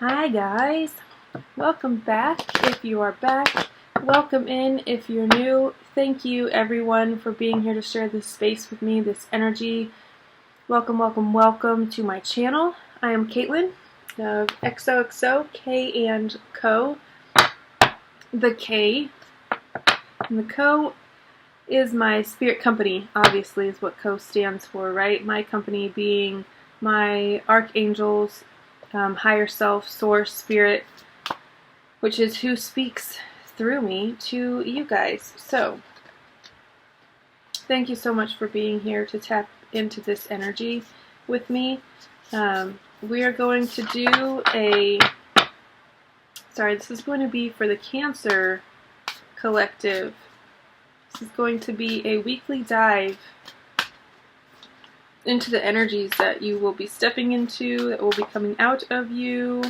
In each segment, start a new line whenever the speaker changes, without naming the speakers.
Hi guys, welcome back if you are back, welcome in if you're new. Thank you everyone for being here to share this space with me, this energy. Welcome, welcome, welcome to my channel. I am Caitlin of XoXoKandCo. The K and the Co is my spirit company, obviously is what Co stands for, right? My company being my archangels, higher self, source, spirit, which is who speaks through me to you guys. So, thank you so much for being here to tap into this energy with me. We are going to do this is going to be for the Cancer Collective. This is going to be a weekly dive into the energies that you will be stepping into, that will be coming out of you,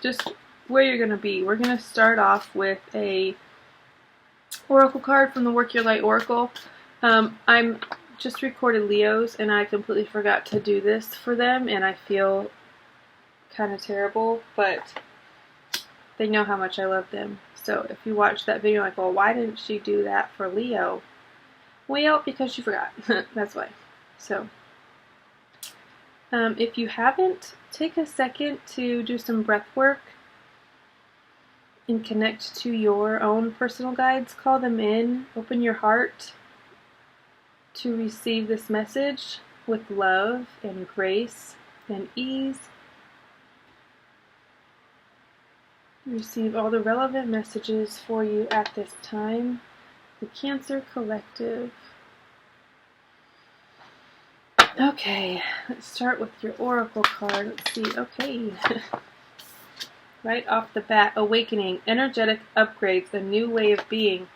just where you're going to be. We're going to start off with a oracle card from the Work Your Light Oracle. I'm just recorded Leos and I completely forgot to do this for them, and I feel kind of terrible, but they know how much I love them. So if you watch that video like, well, why didn't she do that for Leo? Well, because she forgot. That's why. So if you haven't, take a second to do some breath work and connect to your own personal guides. Call them in. Open your heart to receive this message with love and grace and ease. Receive all the relevant messages for you at this time. The Cancer Collective. Okay, let's start with your oracle card. Let's see. Okay. Right off the bat, awakening, energetic upgrades, a new way of being,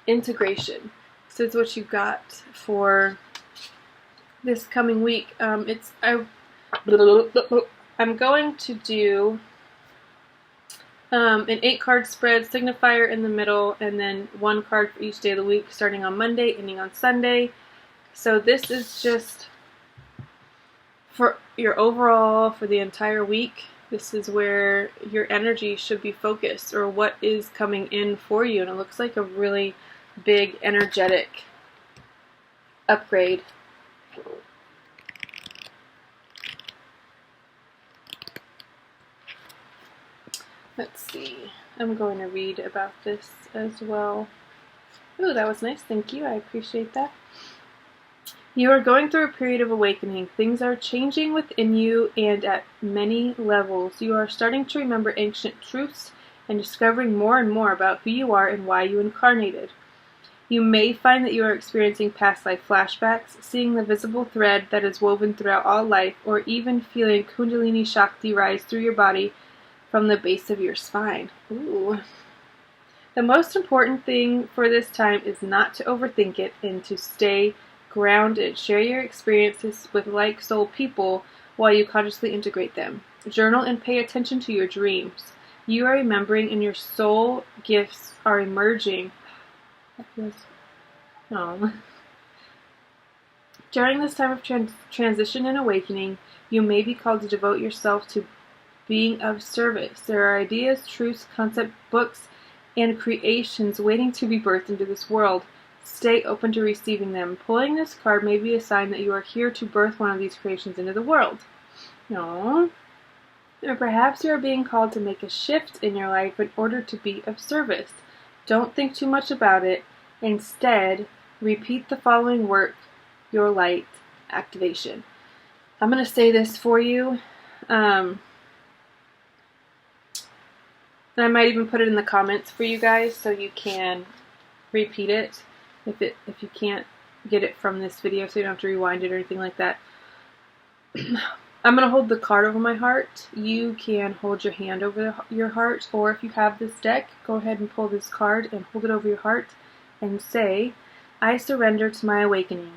integration. This is what you got for this coming week. I'm going to do an 8-card spread, signifier in the middle, and then 1 card for each day of the week, starting on Monday, ending on Sunday. So this is just for your overall, for the entire week. This is where your energy should be focused, or what is coming in for you. And it looks like a really big, energetic upgrade. Let's see. I'm going to read about this as well. Ooh, that was nice. Thank you. I appreciate that. You are going through a period of awakening. Things are changing within you and at many levels. You are starting to remember ancient truths and discovering more and more about who you are and why you incarnated. You may find that you are experiencing past life flashbacks, seeing the visible thread that is woven throughout all life, or even feeling Kundalini Shakti rise through your body from the base of your spine. Ooh. The most important thing for this time is not to overthink it and to stay grounded. Share your experiences with like-soul people while you consciously integrate them. Journal and pay attention to your dreams. You are remembering and your soul gifts are emerging. That feels... Oh. During this time of transition and awakening, you may be called to devote yourself to being of service. There are ideas, truths, concept books, and creations waiting to be birthed into this world. Stay open to receiving them. Pulling this card may be a sign that you are here to birth one of these creations into the world. Aww. Or perhaps you are being called to make a shift in your life in order to be of service. Don't think too much about it. Instead, repeat the following work, your light activation. I'm going to say this for you. And I might even put it in the comments for you guys so you can repeat it if you can't get it from this video, so you don't have to rewind it or anything like that. I'm going to hold the card over my heart. You can hold your hand over your heart, or if you have this deck, go ahead and pull this card and hold it over your heart and say, I surrender to my awakening.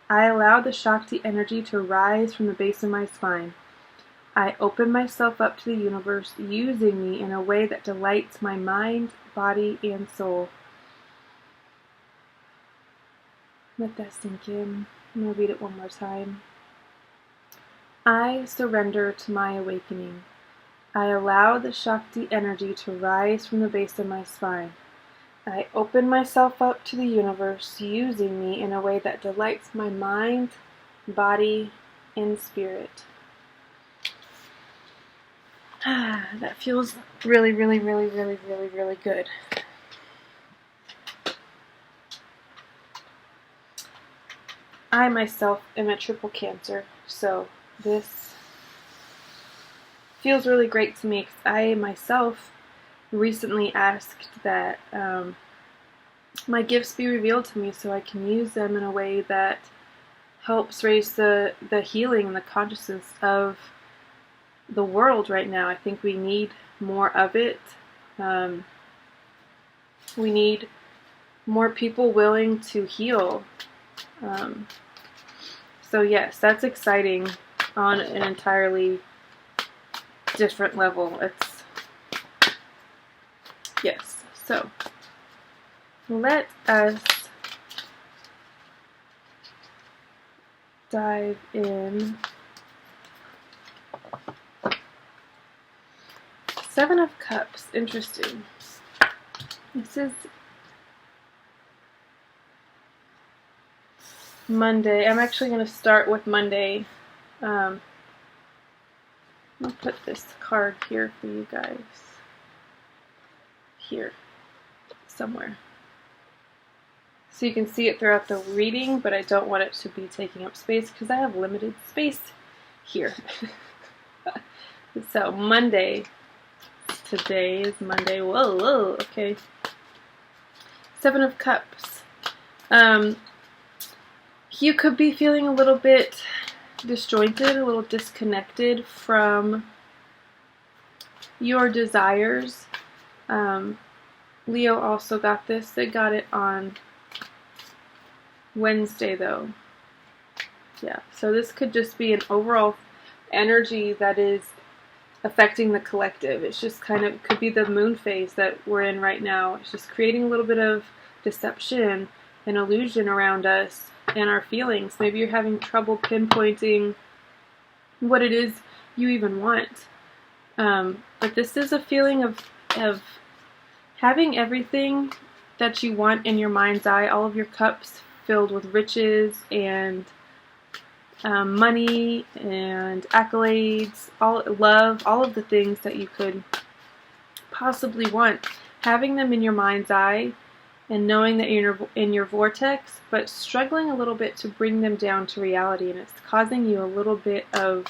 I allow the Shakti energy to rise from the base of my spine. I open myself up to the universe, using me in a way that delights my mind, body, and soul. Let that sink in. I'm going to read it one more time. I surrender to my awakening. I allow the Shakti energy to rise from the base of my spine. I open myself up to the universe, using me in a way that delights my mind, body, and spirit. That feels really, really, really, really, really, really good. I myself am a triple Cancer, so this feels really great to me because I myself recently asked that my gifts be revealed to me so I can use them in a way that helps raise the healing and the consciousness of the world right now. I think we need more of it. We need more people willing to heal. So yes, that's exciting on an entirely different level. Yes. So let us dive in. Seven of Cups. Interesting. This is Monday. I'm actually going to start with Monday. I'll put this card here for you guys. Here. Somewhere. So you can see it throughout the reading, but I don't want it to be taking up space because I have limited space here. So Monday. Today is Monday. Whoa, okay. Seven of Cups. You could be feeling a little bit disjointed, a little disconnected from your desires. Leo also got this. They got it on Wednesday, though. Yeah, so this could just be an overall energy that is affecting the collective. It's just kind of, could be the moon phase that we're in right now. It's just creating a little bit of deception and illusion around us and our feelings. Maybe you're having trouble pinpointing what it is you even want. But this is a feeling of having everything that you want in your mind's eye, all of your cups filled with riches and money and accolades, all love, all of the things that you could possibly want. Having them in your mind's eye and knowing that you're in your vortex, but struggling a little bit to bring them down to reality, and it's causing you a little bit of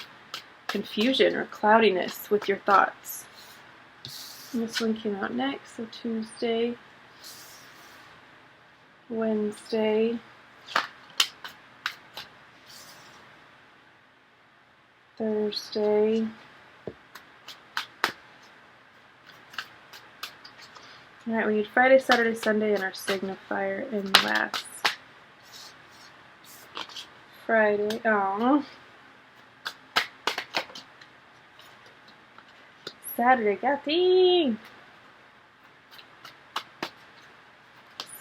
confusion or cloudiness with your thoughts. And this one came out next, so Tuesday, Wednesday, Thursday, alright, we need Friday, Saturday, Sunday, and our signifier in last Friday. Aww. Saturday, got dang!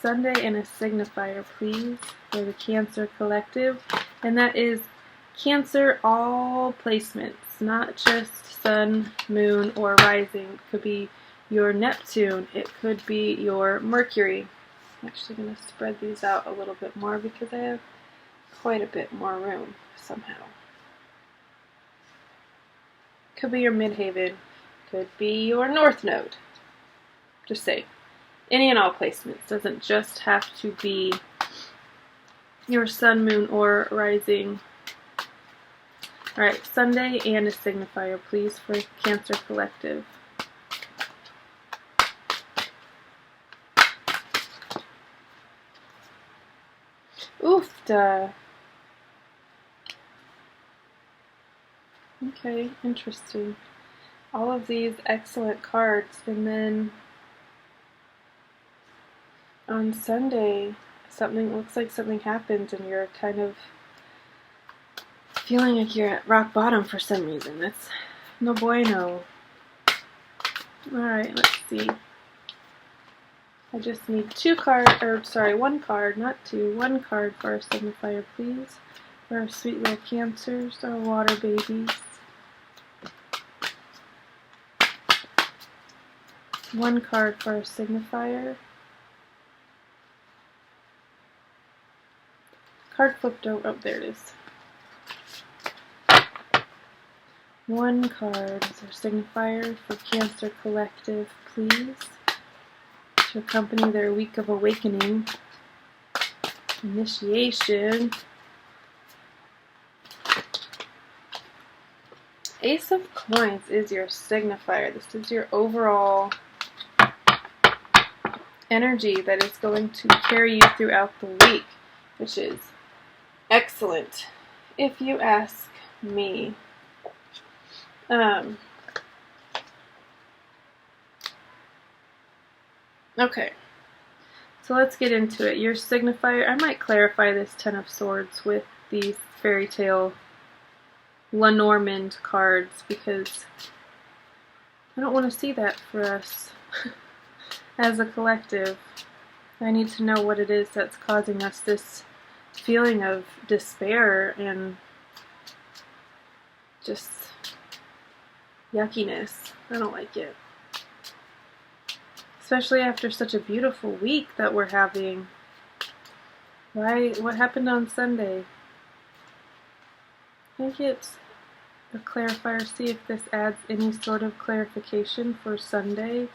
Sunday and a signifier, please, for the Cancer Collective. And that is Cancer all placements, not just Sun, Moon, or Rising. It could be your Neptune. It could be your Mercury. I'm actually going to spread these out a little bit more because I have quite a bit more room somehow. Could be your Midhaven. Could be your North Node. Just say any and all placements. Doesn't just have to be your Sun, Moon, or Rising. Alright, Sunday and a signifier, please, for Cancer Collective. Oofda. Okay, interesting. All of these excellent cards, and then on Sunday, something looks like something happened, and you're kind of feeling like you're at rock bottom for some reason. That's no bueno. Alright, let's see. I just need one card, not two. One card for our signifier, please. For our sweet little Cancers, our water babies. One card for a signifier. Card flipped over. Oh, there it is. One card is our signifier for Cancer Collective, please. To accompany their week of awakening. Initiation. Ace of Coins is your signifier. This is your overall energy that is going to carry you throughout the week, which is excellent, if you ask me. Okay, so let's get into it. Your signifier, I might clarify this Ten of Swords with these fairy tale Lenormand cards, because I don't want to see that for us as a collective. I need to know what it is that's causing us this feeling of despair and just yuckiness. I don't like it. Especially after such a beautiful week that we're having. Why? What happened on Sunday? I think it's a clarifier. See if this adds any sort of clarification for Sunday.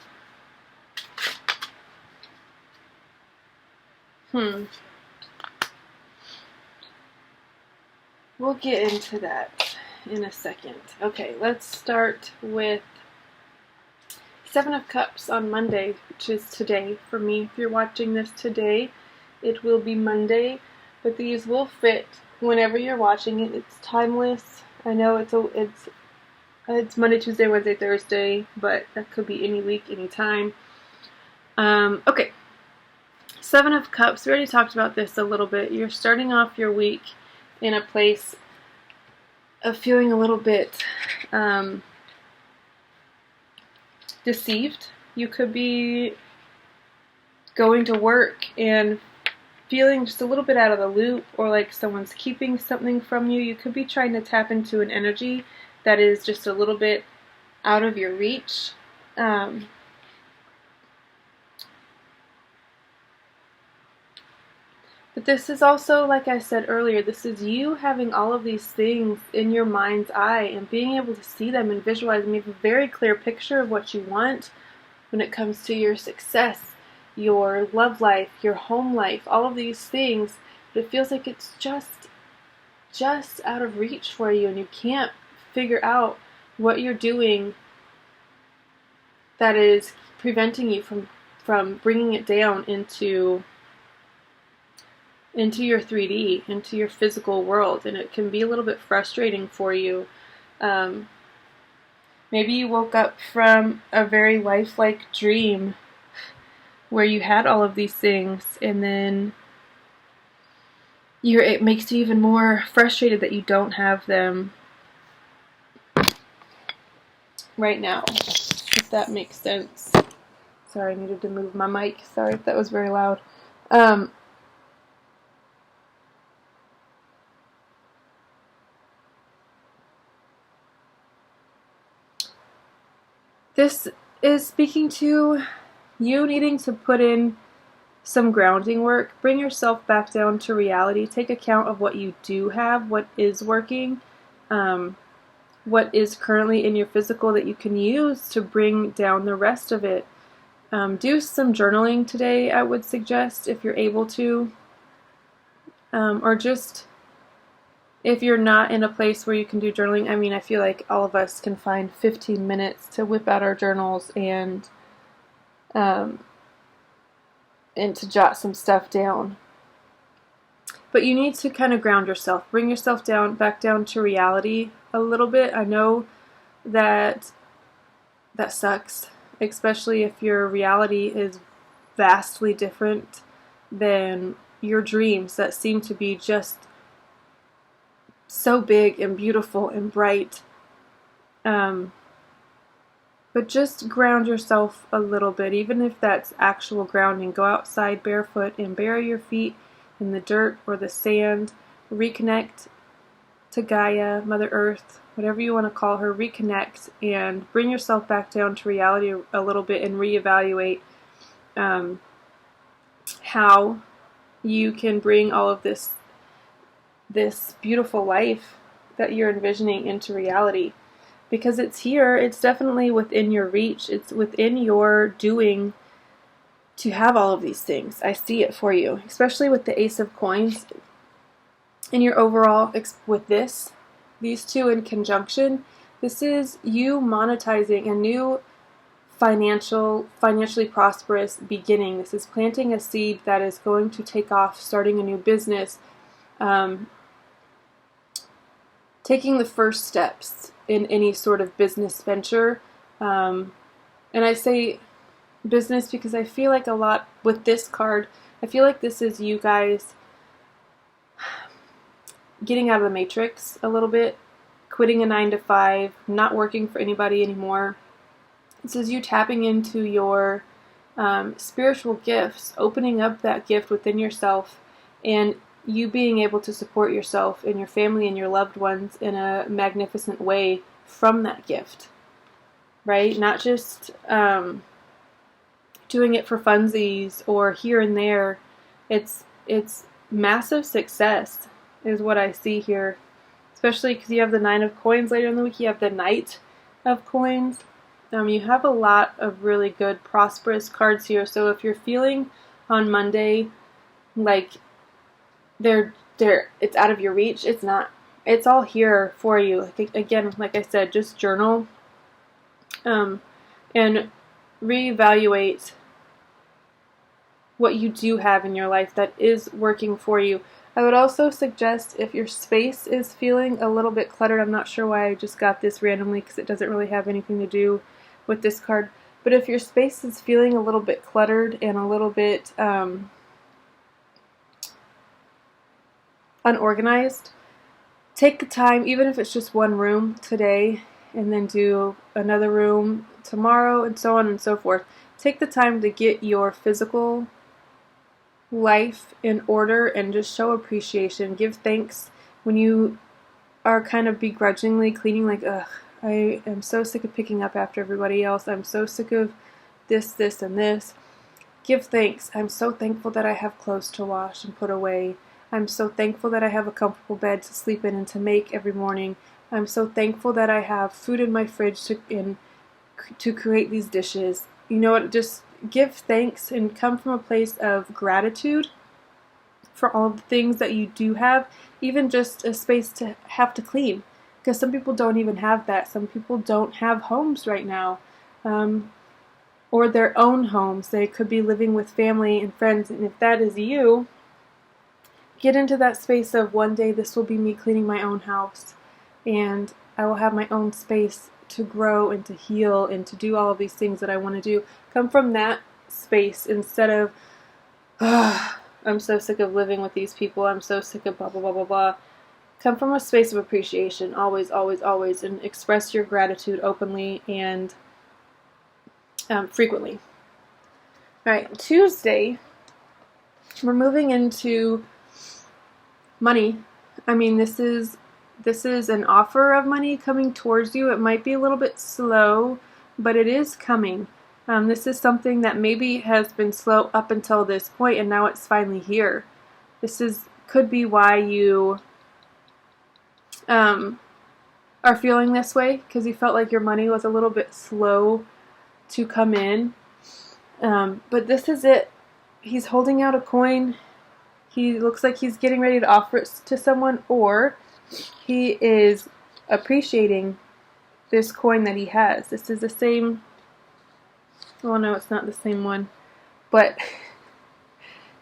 We'll get into that in a second. Okay, let's start with Seven of Cups on Monday, which is today for me. If you're watching this today, it will be Monday, but these will fit whenever you're watching it. It's timeless. I know it's Monday, Tuesday, Wednesday, Thursday, but that could be any week, any time. Okay. Seven of Cups. We already talked about this a little bit. You're starting off your week in a place of feeling a little bit deceived. You could be going to work and feeling just a little bit out of the loop, or like someone's keeping something from you. You could be trying to tap into an energy that is just a little bit out of your reach. But this is also, like I said earlier, this is you having all of these things in your mind's eye and being able to see them and visualize them. You have a very clear picture of what you want when it comes to your success, your love life, your home life, all of these things. But it feels like it's just out of reach for you, and you can't figure out what you're doing that is preventing you from bringing it down into your 3D, into your physical world, and it can be a little bit frustrating for you. Maybe you woke up from a very lifelike dream where you had all of these things, and then it makes you even more frustrated that you don't have them right now, if that makes sense. Sorry, I needed to move my mic. Sorry if that was very loud. This is speaking to you needing to put in some grounding work. Bring yourself back down to reality. Take account of what you do have, what is working, what is currently in your physical that you can use to bring down the rest of it. Do some journaling today, I would suggest, if you're able to. Or just, if you're not in a place where you can do journaling, I mean, I feel like all of us can find 15 minutes to whip out our journals and to jot some stuff down. But you need to kind of ground yourself. Bring yourself back down to reality a little bit. I know that sucks, especially if your reality is vastly different than your dreams that seem to be just so big and beautiful and bright. But just ground yourself a little bit, even if that's actual grounding. Go outside barefoot and bury your feet in the dirt or the sand. Reconnect to Gaia, Mother Earth, whatever you want to call her, reconnect and bring yourself back down to reality a little bit and reevaluate how you can bring all of this beautiful life that you're envisioning into reality. Because it's here, it's definitely within your reach, it's within your doing to have all of these things. I see it for you, especially with the Ace of Coins and your overall with these two in conjunction. This is you monetizing a new financially prosperous beginning. This is planting a seed that is going to take off, starting a new business, taking the first steps in any sort of business venture. And I say business because I feel like a lot with this card, I feel like this is you guys getting out of the matrix a little bit, quitting a 9-to-5, not working for anybody anymore. This is you tapping into your spiritual gifts, opening up that gift within yourself, and you being able to support yourself and your family and your loved ones in a magnificent way from that gift, right? Not just doing it for funsies or here and there. It's massive success is what I see here, especially because you have the 9 of Coins later in the week. You have the Knight of Coins. You have a lot of really good prosperous cards here. So if you're feeling on Monday like it's out of your reach, it's not. It's all here for you. Again, like I said, just journal and reevaluate what you do have in your life that is working for you. I would also suggest if your space is feeling a little bit cluttered, I'm not sure why I just got this randomly because it doesn't really have anything to do with this card, but if your space is feeling a little bit cluttered and a little bit unorganized, take the time, even if it's just one room today, and then do another room tomorrow, and so on and so forth. Take the time to get your physical life in order and just show appreciation. Give thanks when you are kind of begrudgingly cleaning, like, ugh, I am so sick of picking up after everybody else. I'm so sick of this, and this. Give thanks. I'm so thankful that I have clothes to wash and put away. I'm so thankful that I have a comfortable bed to sleep in and to make every morning. I'm so thankful that I have food in my fridge to create these dishes. You know what? Just give thanks and come from a place of gratitude for all the things that you do have, even just a space to have to clean. Because some people don't even have that. Some people don't have homes right now, or their own homes. They could be living with family and friends, and if that is you, get into that space of one day this will be me cleaning my own house, and I will have my own space to grow and to heal and to do all of these things that I want to do. Come from that space instead of, I'm so sick of living with these people, I'm so sick of blah, blah, blah, blah, blah. Come from a space of appreciation, always, always, always, and express your gratitude openly and frequently. All right, Tuesday, we're moving into money. I mean, this is an offer of money coming towards you. It might be a little bit slow, but it is coming. This is something that maybe has been slow up until this point, and now it's finally here. Could be why you are feeling this way, because you felt like your money was a little bit slow to come in. But this is it. He's holding out a coin. He looks like he's getting ready to offer it to someone, or he is appreciating this coin that he has. This is the same. Oh no, it's not the same one. But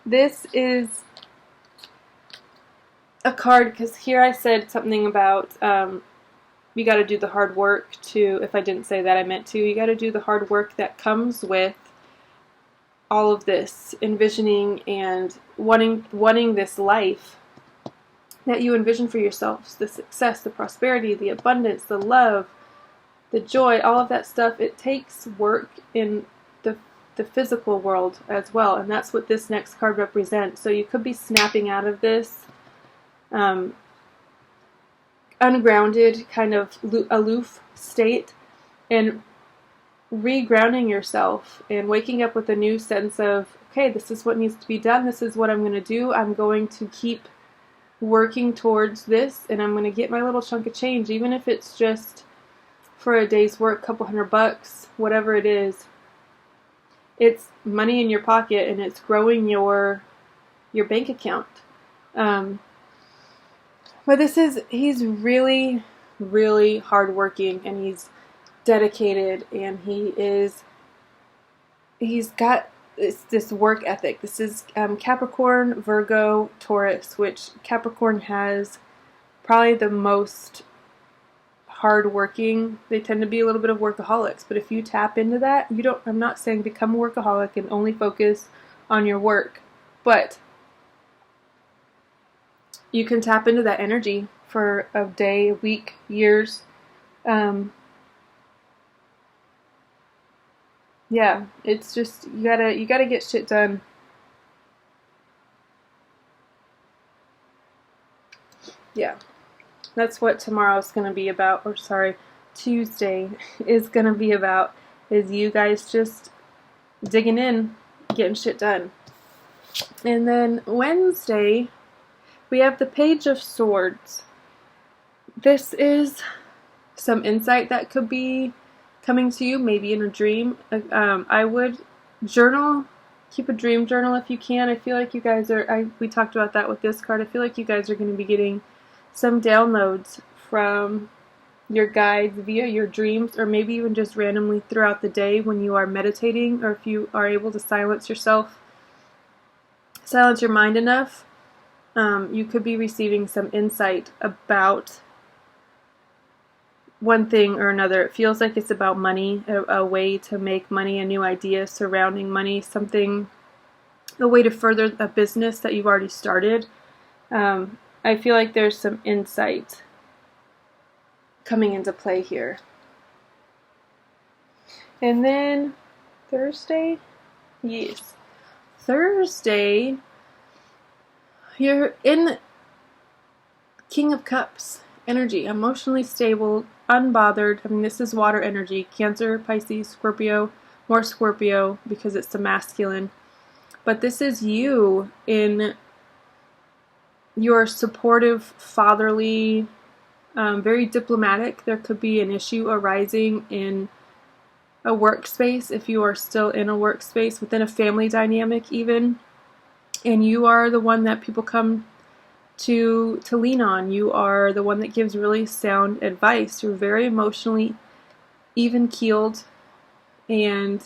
this is a card, because here I said something about you got to do the hard work to, if I didn't say that, I meant to. You got to do the hard work that comes with all of this envisioning and wanting this life that you envision for yourselves, the success, the prosperity, the abundance, the love, the joy, all of that stuff. It takes work in the physical world as well, and that's what this next card represents. So you could be snapping out of this ungrounded, kind of aloof state, and regrounding yourself and waking up with a new sense of, okay, this is what needs to be done. This is what I'm going to do. I'm going to keep working towards this, and I'm going to get my little chunk of change, even if it's just for a day's work, a couple $100, whatever it is. It's money in your pocket, and it's growing your bank account. But he's really, really hardworking, and he's dedicated, and he's got this work ethic. This is Capricorn, Virgo, Taurus, which Capricorn has probably the most hardworking. They tend to be a little bit of workaholics, but if you tap into that, I'm not saying become a workaholic and only focus on your work, but you can tap into that energy for a day, a week, years. Yeah, it's just, you gotta get shit done. Yeah, that's what tomorrow's gonna be about, or sorry, Tuesday is gonna be about, is you guys just digging in, getting shit done. And then Wednesday, we have the Page of Swords. This is some insight that could be coming to you, maybe in a dream. I would journal, keep a dream journal if you can. I feel like you guys we talked about that with this card. I feel like you guys are going to be getting some downloads from your guides via your dreams, or maybe even just randomly throughout the day when you are meditating, or if you are able to silence your mind enough. You could be receiving some insight about one thing or another. It feels like it's about money, a way to make money, a new idea surrounding money, a way to further a business that you've already started. I feel like there's some insight coming into play here. And then Thursday? Yes. Thursday, you're in King of Cups energy, emotionally stable, unbothered. I mean, this is water energy. Cancer, Pisces, Scorpio, more Scorpio because it's the masculine. But this is you in your supportive, fatherly, very diplomatic. There could be an issue arising in a workspace, if you are still in a workspace, within a family dynamic even. And you are the one that people come to lean on. You are the one that gives really sound advice. You're very emotionally even-keeled, and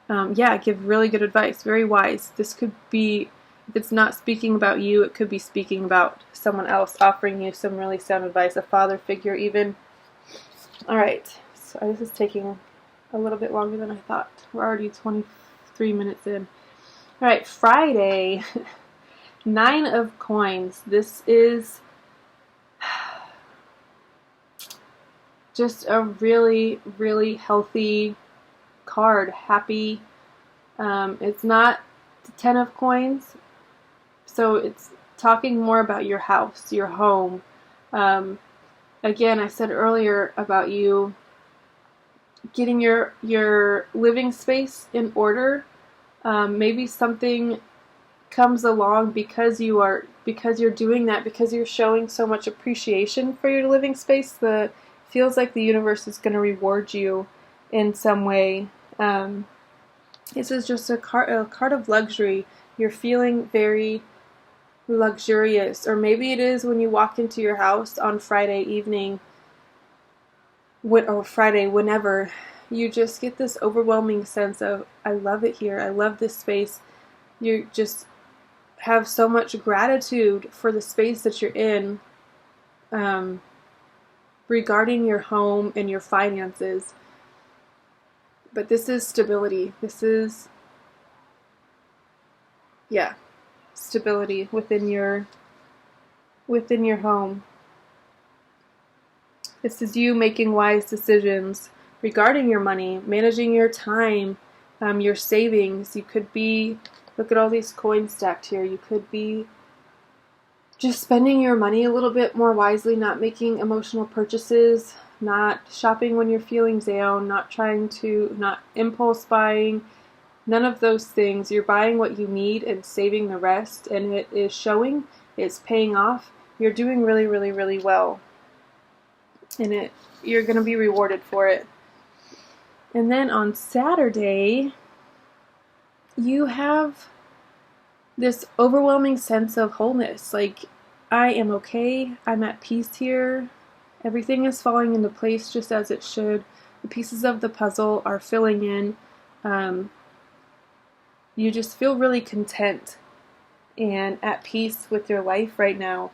give really good advice. Very wise. This could be, if it's not speaking about you, it could be speaking about someone else, offering you some really sound advice, a father figure even. Alright, so this is taking a little bit longer than I thought. We're already 23 minutes in. Alright, Friday, 9 of Coins. This is just a really, really healthy card. Happy. It's not the 10 of Coins, so it's talking more about your house, your home. Again, I said earlier about you getting your living space in order. Maybe something comes along because you're doing that, because you're showing so much appreciation for your living space. Feels like the universe is going to reward you in some way. This is just a card of luxury. You're feeling very luxurious, or maybe it is when you walk into your house on Friday evening, or Friday, whenever. You just get this overwhelming sense of, I love it here, I love this space. You just have so much gratitude for the space that you're in, regarding your home and your finances. But this is stability. This is, stability within your home. This is you making wise decisions regarding your money, managing your time, your savings. You could be, look at all these coins stacked here, you could be just spending your money a little bit more wisely, not making emotional purchases, not shopping when you're feeling down, not impulse buying, none of those things. You're buying what you need and saving the rest, and it is showing, it's paying off. You're doing really, really, really well, and you're going to be rewarded for it. And then on Saturday, you have this overwhelming sense of wholeness. Like, I am okay, I'm at peace here, everything is falling into place just as it should, the pieces of the puzzle are filling in, you just feel really content and at peace with your life right now.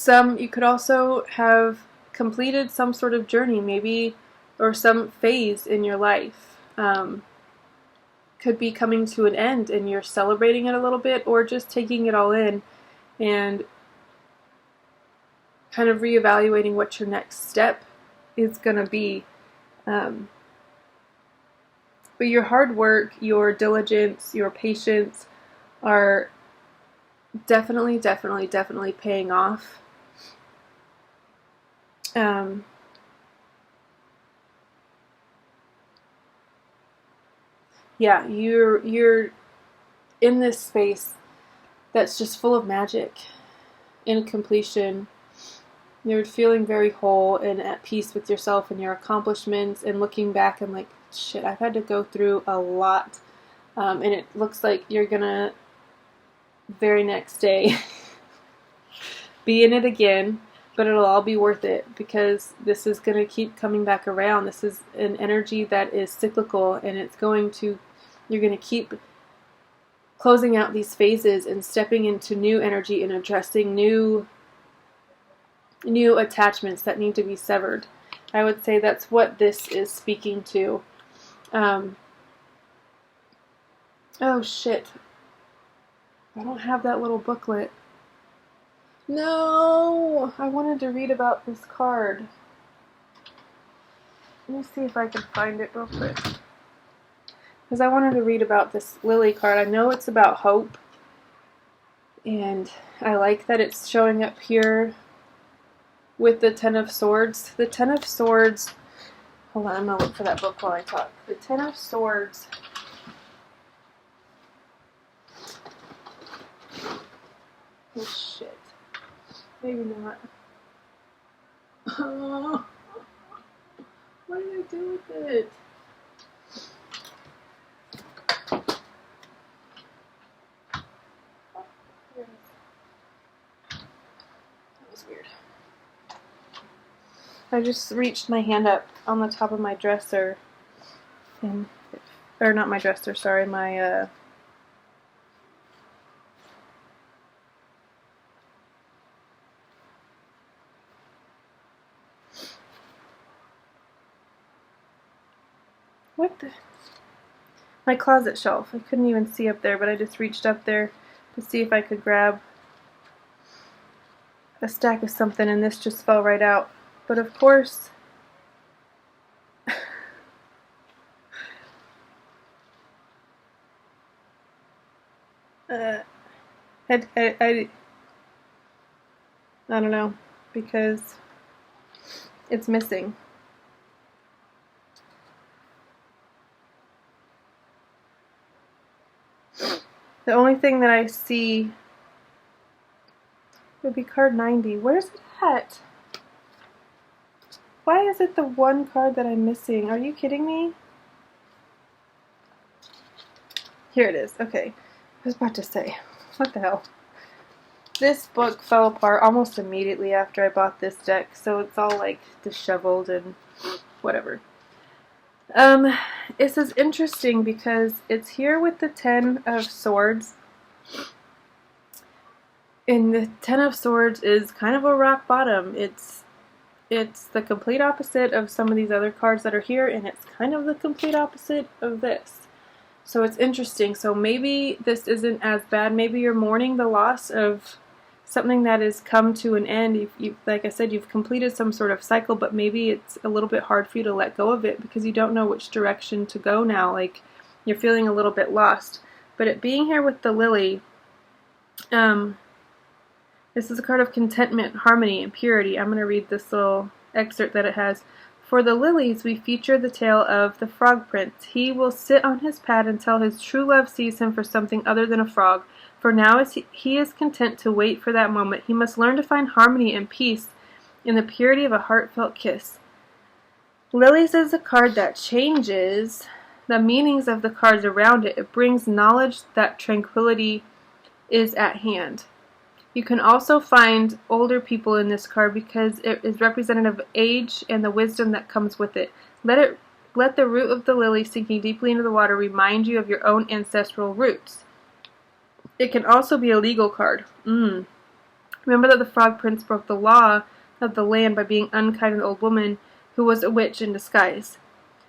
You could also have completed some sort of journey, maybe, or some phase in your life. Could be coming to an end and you're celebrating it a little bit, or just taking it all in and kind of reevaluating what your next step is going to be. But your hard work, your diligence, your patience are definitely, definitely, definitely paying off. Yeah, you're in this space that's just full of magic and completion. You're feeling very whole and at peace with yourself and your accomplishments, and looking back and like, shit, I've had to go through a lot. And it looks like you're gonna, very next day, be in it again, but it'll all be worth it, because this is gonna keep coming back around. This is an energy that is cyclical, and you're gonna keep closing out these phases and stepping into new energy and addressing new attachments that need to be severed. I would say that's what this is speaking to. Oh shit. I don't have that little booklet. No! I wanted to read about this card. Let me see if I can find it real quick. Because I wanted to read about this Lily card. I know it's about hope, and I like that it's showing up here with the Ten of Swords. The Ten of Swords, hold on, I'm going to look for that book while I talk. The Ten of Swords, oh shit, maybe not. Oh, what did I do with it? I just reached my hand up on the top of my dresser, or not my dresser, sorry, my, my closet shelf. I couldn't even see up there, but I just reached up there to see if I could grab a stack of something, and this just fell right out. But of course, I don't know, because it's missing. The only thing that I see would be card 90. Where's it at? Why is it the one card that I'm missing? Are you kidding me? Here it is. Okay. I was about to say, what the hell? This book fell apart almost immediately after I bought this deck, so it's all like disheveled and whatever. This is interesting because it's here with the Ten of Swords. And the Ten of Swords is kind of a rock bottom. It's the complete opposite of some of these other cards that are here, and it's kind of the complete opposite of this. So it's interesting. So maybe this isn't as bad. Maybe you're mourning the loss of something that has come to an end. Like I said, you've completed some sort of cycle, but maybe it's a little bit hard for you to let go of it because you don't know which direction to go now. Like, you're feeling a little bit lost. But it being here with the Lily, This is a card of contentment, harmony, and purity. I'm going to read this little excerpt that it has. For the lilies, we feature the tale of the frog prince. He will sit on his pad until his true love sees him for something other than a frog. For now, as he is content to wait for that moment, he must learn to find harmony and peace in the purity of a heartfelt kiss. Lilies is a card that changes the meanings of the cards around it. It brings knowledge that tranquility is at hand. You can also find older people in this card because it is representative of age and the wisdom that comes with it. Let the root of the lily sinking deeply into the water remind you of your own ancestral roots. It can also be a legal card. Remember that the frog prince broke the law of the land by being unkind to an old woman who was a witch in disguise.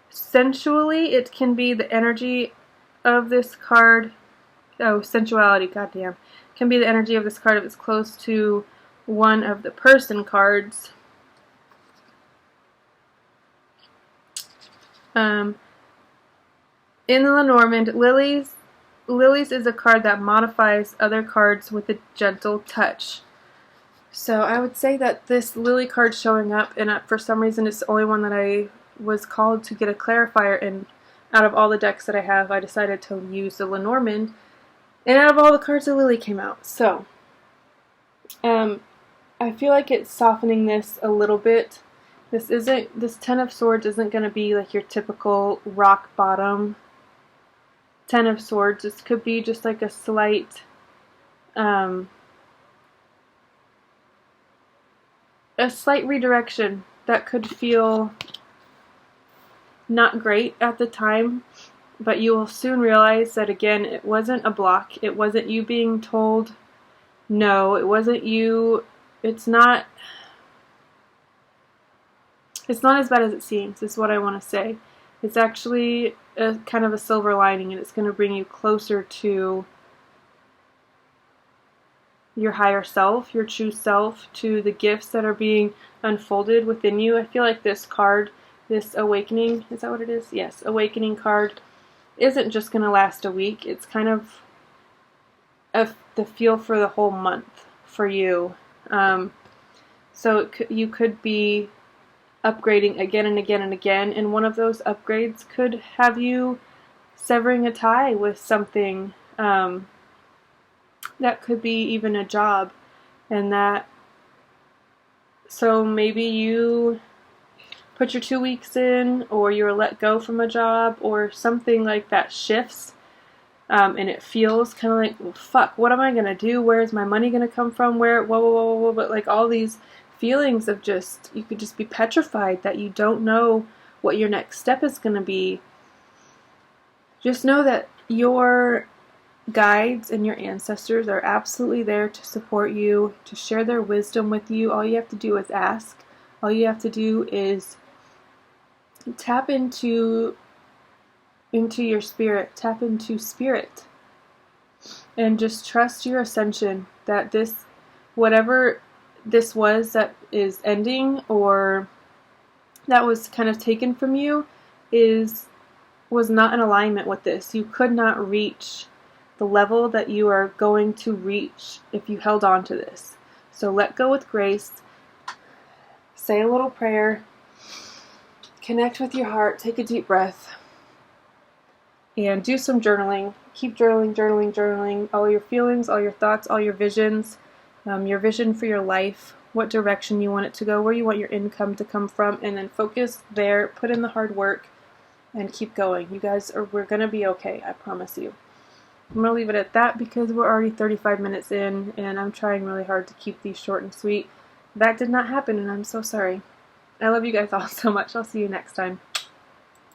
Sensually, it can be the energy of this card. Oh, sensuality, goddamn. Can be the energy of this card if it's close to one of the person cards. In the Lenormand, Lilies is a card that modifies other cards with a gentle touch. So I would say that this Lily card showing up, and for some reason it's the only one that I was called to get a clarifier in. Out of all the decks that I have, I decided to use the Lenormand. And out of all the cards, the Lily came out. So, I feel like it's softening this a little bit. This Ten of Swords isn't going to be like your typical rock bottom Ten of Swords. This could be just like a slight, redirection that could feel not great at the time. But you will soon realize that, again, it wasn't a block. It wasn't you being told no. It wasn't you. It's not as bad as it seems, is what I want to say. It's actually a kind of a silver lining, and it's going to bring you closer to your higher self, your true self, to the gifts that are being unfolded within you. I feel like this card, this awakening, is that what it is? Yes, awakening card, isn't just going to last a week. It's kind of the feel for the whole month for you. So you could be upgrading again and again and again, and one of those upgrades could have you severing a tie with something that could be even a job, and that, so maybe you put your 2 weeks in, or you're let go from a job, or something like that shifts, and it feels kind of like, well, fuck, what am I going to do? Where's my money going to come from? Whoa, but like all these feelings of just, you could just be petrified that you don't know what your next step is going to be. Just know that your guides and your ancestors are absolutely there to support you, to share their wisdom with you. All you have to do is ask. All you have to do is tap into your spirit, tap into spirit, and just trust your ascension, that this, whatever this was that is ending, or that was kind of taken from you, was not in alignment with this. You could not reach the level that you are going to reach if you held on to this. So let go with grace, say a little prayer, connect with your heart, take a deep breath, and do some journaling. Keep journaling, all your feelings, all your thoughts, all your visions, your vision for your life, what direction you want it to go, where you want your income to come from, and then focus there, put in the hard work, and keep going. You guys we're going to be okay, I promise you. I'm going to leave it at that because we're already 35 minutes in, and I'm trying really hard to keep these short and sweet. That did not happen, and I'm so sorry. I love you guys all so much. I'll see you next time.